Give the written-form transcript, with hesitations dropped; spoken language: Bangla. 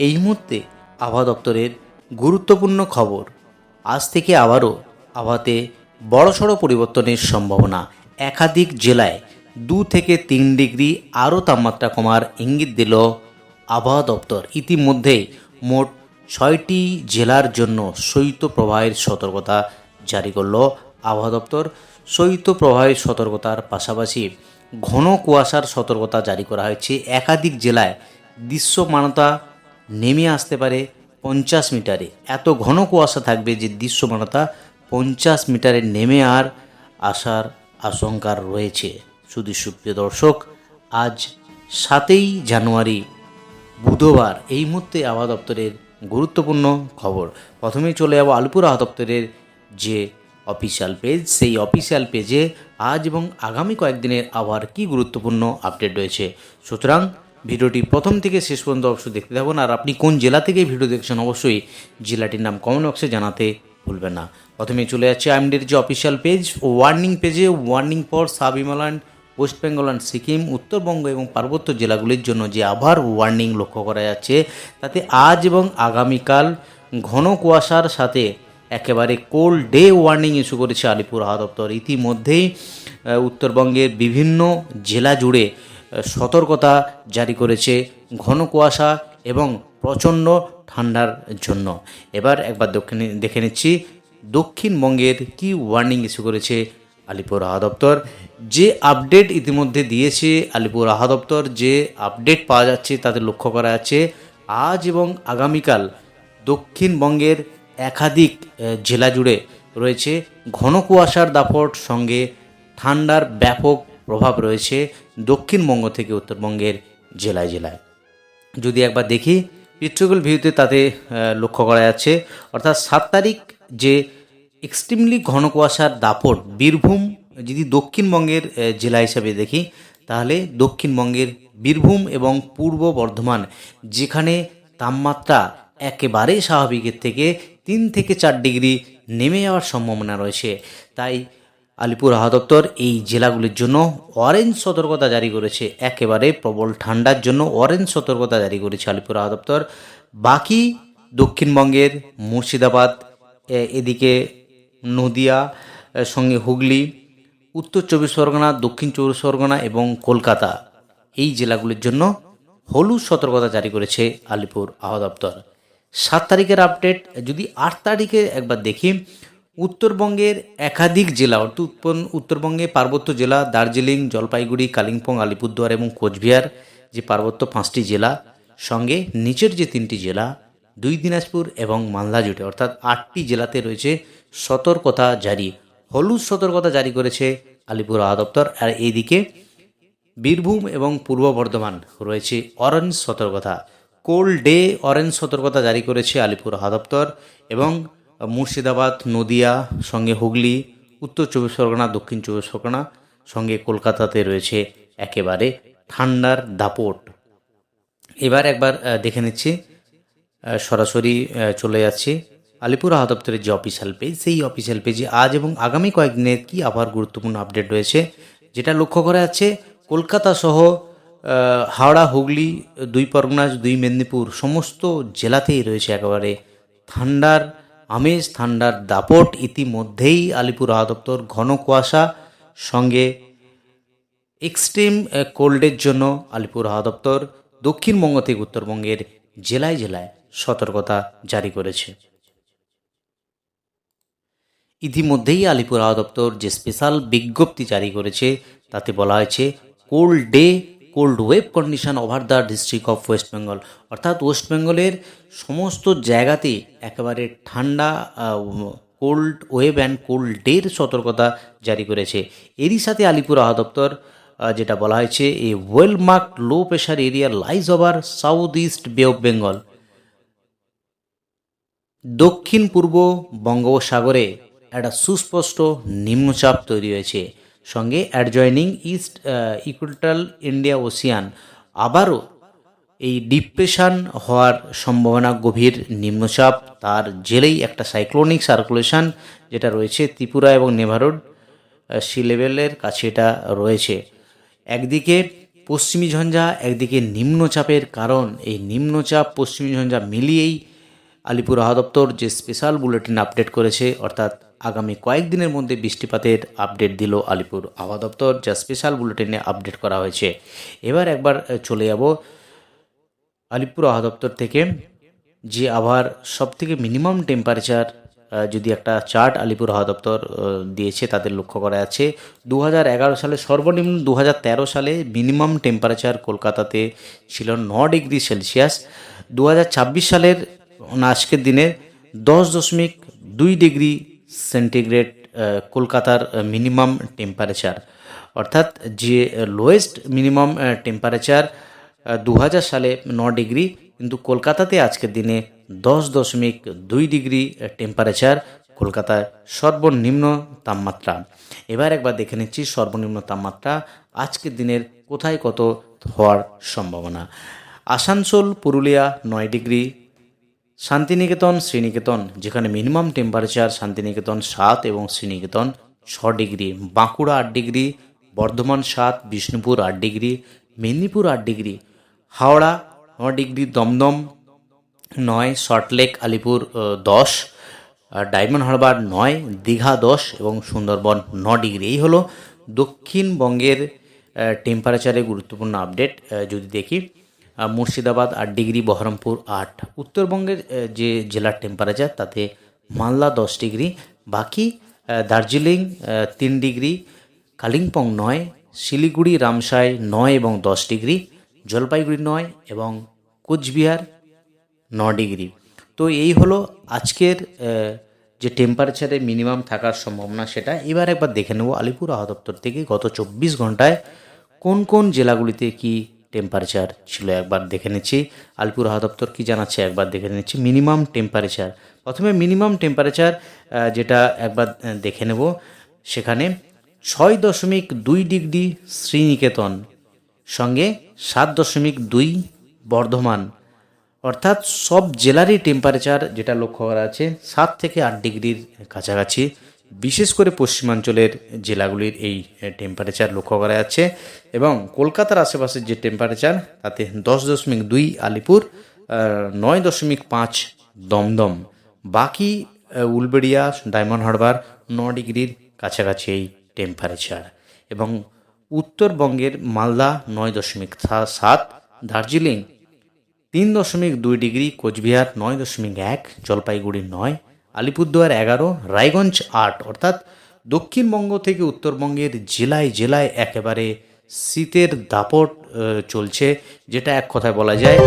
এই মুহূর্তে আবহাওয়া দপ্তরের গুরুত্বপূর্ণ খবর। আজ থেকে আবারও আবহাওয়াতে বড়সড় পরিবর্তনের সম্ভাবনা। একাধিক জেলায় 2 থেকে 3 ডিগ্রি আরও তাপমাত্রা কমার ইঙ্গিত দিল আবহাওয়া দপ্তর। ইতিমধ্যে মোট 6টি জেলার জন্য শৈত্যপ্রবাহের সতর্কতা জারি করল আবহাওয়া দপ্তর। শৈত্যপ্রবাহের সতর্কতার পাশাপাশি ঘন কুয়াশার সতর্কতা জারি করা হয়েছে। একাধিক জেলায় দৃশ্যমানতা নেমে আসতে পারে 50 মিটারে। এত ঘন কুয়াশা থাকবে যে দৃশ্যমানতা 50 মিটারে নেমে আসার আশঙ্কা রয়েছে। শুধু সুপ্রিয় দর্শক, আজ 7 জানুয়ারি বুধবার। এই মুহূর্তে আবহাওয়া দপ্তরের গুরুত্বপূর্ণ খবর। প্রথমেই চলে যাব আলিপুর আবহাওয়া দপ্তরের যে অফিসিয়াল পেজ, সেই অফিসিয়াল পেজে আজ এবং আগামী কয়েকদিনের আবহাওয়ার কী গুরুত্বপূর্ণ আপডেট রয়েছে। সুতরাং ভিডিওটি প্রথম থেকে শেষ পর্যন্ত অবশ্যই দেখতে থাকুন। আর আপনি কোন জেলা থেকে ভিডিও দেখছেন অবশ্যই জেলাটির নাম কমেন্ট বক্সে জানাতে ভুলবেন না। প্রথমে চলে যাচ্ছে আইএমডির যে অফিসিয়াল পেজ, ওয়ার্নিং পেজে warning for sub Himalayan, West Bengal and Sikkim, Uttarbanga এবং পার্বত্য জেলাগুলির জন্য যে আবহাওয়ার ওয়ার্নিং লক্ষ্য করা যাচ্ছে, তাতে আজ এবং আগামীকাল ঘন কুয়াশার সাথে একেবারে কোল্ড ডে ওয়ার্নিং ইস্যু করেছে আলিপুর আবহাওয়া দপ্তর। ইতিমধ্যেই উত্তরবঙ্গের বিভিন্ন জেলা জুড়ে সতর্কতা জারি করেছে ঘন কুয়াশা এবং প্রচণ্ড ঠান্ডার জন্য। এবার একবার দেখে নিচ্ছি দক্ষিণবঙ্গের কি ওয়ার্নিং ইস্যু করেছে আলিপুর আবহাওয়া দপ্তর। যে আপডেট ইতিমধ্যে দিয়েছে আলিপুর আবহাওয়া দপ্তর, যে আপডেট পাওয়া যাচ্ছে তাতে লক্ষ্য করা যাচ্ছে আজ এবং আগামীকাল দক্ষিণবঙ্গের একাধিক জেলা জুড়ে রয়েছে ঘন কুয়াশার দাপট, সঙ্গে ঠান্ডার ব্যাপক প্রভাব রয়েছে দক্ষিণবঙ্গ থেকে উত্তরবঙ্গের জেলায় জেলায়। যদি একবার দেখি পিট্রোগুল ভিউতে, তাতে লক্ষ্য করা যাচ্ছে অর্থাৎ 7 তারিখ যে এক্সট্রিমলি ঘন কুয়াশার দাপট বীরভূম, যদি দক্ষিণবঙ্গের জেলা হিসাবে দেখি তাহলে দক্ষিণবঙ্গের বীরভূম এবং পূর্ব বর্ধমান, যেখানে তাপমাত্রা একেবারে স্বাভাবিকের থেকে 3 থেকে 4 ডিগ্রি নেমে যাওয়ার সম্ভাবনা রয়েছে। তাই আলিপুর আবহাওয়া দপ্তর এই জেলাগুলির জন্য অরেঞ্জ সতর্কতা জারি করেছে। একেবারে প্রবল ঠান্ডার জন্য অরেঞ্জ সতর্কতা জারি করেছে আলিপুর আবহাওয়া দপ্তর। বাকি দক্ষিণবঙ্গের মুর্শিদাবাদ, এদিকে নদিয়া, সঙ্গে হুগলি, উত্তর 24 পরগনা, দক্ষিণ 24 পরগনা এবং কলকাতা, এই জেলাগুলির জন্য হলুদ সতর্কতা জারি করেছে আলিপুর আবহাওয়া দপ্তর। 7 তারিখের আপডেট যদি 8 তারিখে একবার দেখি, উত্তরবঙ্গের একাধিক জেলা অর্থাৎ উত্তরবঙ্গে পার্বত্য জেলা দার্জিলিং, জলপাইগুড়ি, কালিম্পং, আলিপুরদুয়ার এবং কোচবিহার, যে পার্বত্য 5টি জেলা, সঙ্গে নিচের যে 3টি জেলা 2 দিনাজপুর এবং মালদা জুড়ে, অর্থাৎ 8টি জেলাতে রয়েছে সতর্কতা জারি। হলুদ সতর্কতা জারি করেছে আলিপুর আবহাওয়া দপ্তর। আর এইদিকে বীরভূম এবং পূর্ব বর্ধমান রয়েছে অরেঞ্জ সতর্কতা। কোল্ড ডে অরেঞ্জ সতর্কতা জারি করেছে আলিপুর আবহাওয়া দপ্তর। এবং মুর্শিদাবাদ, নদিয়া, সঙ্গে হুগলি, উত্তর 24 পরগনা, দক্ষিণ 24 পরগনা, সঙ্গে কলকাতাতে রয়েছে একেবারে ঠান্ডার দাপট। এবার একবার দেখে নিচ্ছি, সরাসরি চলে যাচ্ছে আলিপুর আবহাওয়া দপ্তরের যে অফিসিয়াল পেজ, সেই অফিসিয়াল পেজে আজ এবং আগামী কয়েকদিনের কী আবহাওয়ার গুরুত্বপূর্ণ আপডেট রয়েছে। যেটা লক্ষ্য করা যাচ্ছে কলকাতা সহ হাওড়া, হুগলি, 2 পরগনা, 2 মেদিনীপুর, সমস্ত জেলাতেই রয়েছে একেবারে ঠান্ডার আমেজ, ঠান্ডার দাপট। ইতিমধ্যেই আলিপুর আবহাওয়া দপ্তর ঘন কুয়াশা সঙ্গে এক্সট্রিম কোল্ডের জন্য আলিপুর আবহাওয়া দপ্তর দক্ষিণবঙ্গ থেকে উত্তরবঙ্গের জেলায় জেলায় সতর্কতা জারি করেছে। ইতিমধ্যেই আলিপুর আবহাওয়া দপ্তর যে স্পেশাল বিজ্ঞপ্তি জারি করেছে তাতে বলা হয়েছে cold day cold wave condition over the district of West Bengal, অর্থাৎ ওয়েস্ট বেঙ্গলের সমস্ত জায়গাতে একেবারে ঠান্ডা কোল্ড ওয়েভ অ্যান্ড কোল্ড ডের সতর্কতা জারি করেছে। এরই সাথে আলিপুর আবহাওয়া দপ্তর যেটা বলা হয়েছে, a well marked low pressure area lies over south east bay of Bengal, দক্ষিণ পূর্ব বঙ্গোপসাগরে একটা সুস্পষ্ট নিম্নচাপ তৈরি হয়েছে, সঙ্গে adjoining east equatorial India ocean আবারও এই ডিপ্রেশন হওয়ার সম্ভাবনা। গভীর নিম্নচাপ, তার জেরেই একটা সাইক্লোনিক সার্কুলেশন যেটা রয়েছে ত্রিপুরা এবং নেভারোড সি লেভেলের কাছে এটা রয়েছে। একদিকে পশ্চিমী ঝঞ্ঝা, একদিকে নিম্নচাপের কারণ এই নিম্নচাপ পশ্চিমী ঝঞ্ঝা মিলিয়েই আলিপুর আবহাওয়া দপ্তর যে স্পেশাল বুলেটিন আপডেট করেছে, অর্থাৎ আগামী কয়েকদিনের মধ্যে বৃষ্টিপাতের আপডেট দিল আলিপুর আবহাওয়া দপ্তর, যা স্পেশাল বুলেটিনে আপডেট করা হয়েছে। এবার একবার চলে যাব আলিপুর আবহাওয়া দপ্তর থেকে যে আবহাওয়ার সবথেকে মিনিমাম টেম্পারেচার, যদি একটা চার্ট আলিপুর আবহাওয়া দপ্তর দিয়েছে তাদের লক্ষ্য করা যাচ্ছে 2011 সালে সর্বনিম্ন, 2013 সালে মিনিমাম টেম্পারেচার কলকাতাতে ছিল 9 ডিগ্রি সেলসিয়াস। 2026 সালের আজকের দিনে 10.2 ডিগ্রি সেন্টিগ্রেড কলকাতার মিনিমাম টেম্পারেচার, অর্থাৎ যে লোয়েস্ট মিনিমাম টেম্পারেচার 2000 সালে 9 ডিগ্রি, কিন্তু কলকাতাতে আজকের দিনে 10.2 ডিগ্রি টেম্পারেচার কলকাতায় সর্বনিম্ন তাপমাত্রা। এবার একবার দেখে নিচ্ছি সর্বনিম্ন তাপমাত্রা আজকের দিনের কোথায় কত হওয়ার সম্ভাবনা। আসানসোল পুরুলিয়া 9 ডিগ্রি, শান্তিনিকেতন শ্রীনিকেতন, যেখানে মিনিমাম টেম্পারেচার শান্তিনিকেতন 7 এবং Sriniketan 6 degree, Bankura 8 degree, Bardhaman 7, Bishnupur 8 degree, Medinipur 8 degree, Howrah 9 degree, Dum Dum 9, Salt Lake Alipore 10, Diamond Harbour 9, Digha 10 এবং সুন্দরবন 9 ডিগ্রি। এই হলো দক্ষিণবঙ্গের টেম্পারেচারের গুরুত্বপূর্ণ আপডেট। যদি দেখি মুর্শিদাবাদ 8 ডিগ্রি, বহরমপুর 8। উত্তরবঙ্গের যে জেলার টেম্পারেচার তাতে মালদা 10 ডিগ্রি, বাকি দার্জিলিং 3 ডিগ্রি, কালিম্পং 9, শিলিগুড়ি রামসাই 9 এবং 10 ডিগ্রি, জলপাইগুড়ি 9 এবং কোচবিহার 9 ডিগ্রি। তো এই হলো আজকের যে টেম্পারেচারে মিনিমাম থাকার সম্ভাবনা সেটা। এবার একবার দেখে নেব আলিপুর আবহাওয়া দপ্তর থেকে গত 24 ঘন্টায় কোন কোন জেলাগুলিতে কি টেম্পারেচার ছিল একবার দেখে নিচ্ছি। আলিপুর আবহাওয়া দপ্তর কী জানাচ্ছে একবার দেখে নিচ্ছি। মিনিমাম টেম্পারেচার, প্রথমে মিনিমাম টেম্পারেচার যেটা একবার দেখে নেব, সেখানে 6.2 ডিগ্রি শ্রীনিকেতন, সঙ্গে 7.2 বর্ধমান, অর্থাৎ সব জেলারই টেম্পারেচার যেটা লক্ষ্য করা আছে 7 থেকে 8 ডিগ্রির কাছাকাছি। বিশেষ করে পশ্চিমাঞ্চলের জেলাগুলির এই টেম্পারেচার লক্ষ্য করা যাচ্ছে, এবং কলকাতার আশেপাশের যে টেম্পারেচার তাতে 10.2 আলিপুর, 9.5 দমদম, বাকি উলবেড়িয়া, ডায়মন্ড হারবার 9 ডিগ্রির কাছাকাছি এই টেম্পারেচার, এবং উত্তরবঙ্গের মালদা 9.7, দার্জিলিং 3.2 ডিগ্রি, কোচবিহার 9.1, জলপাইগুড়ি 9, আলিপুরদুয়ার 11, রায়গঞ্জ 8। অর্থাৎ দক্ষিণবঙ্গ থেকে উত্তরবঙ্গের জেলায় জেলায় একেবারে শীতের দাপট চলছে, যেটা এক কথায় বলা যায়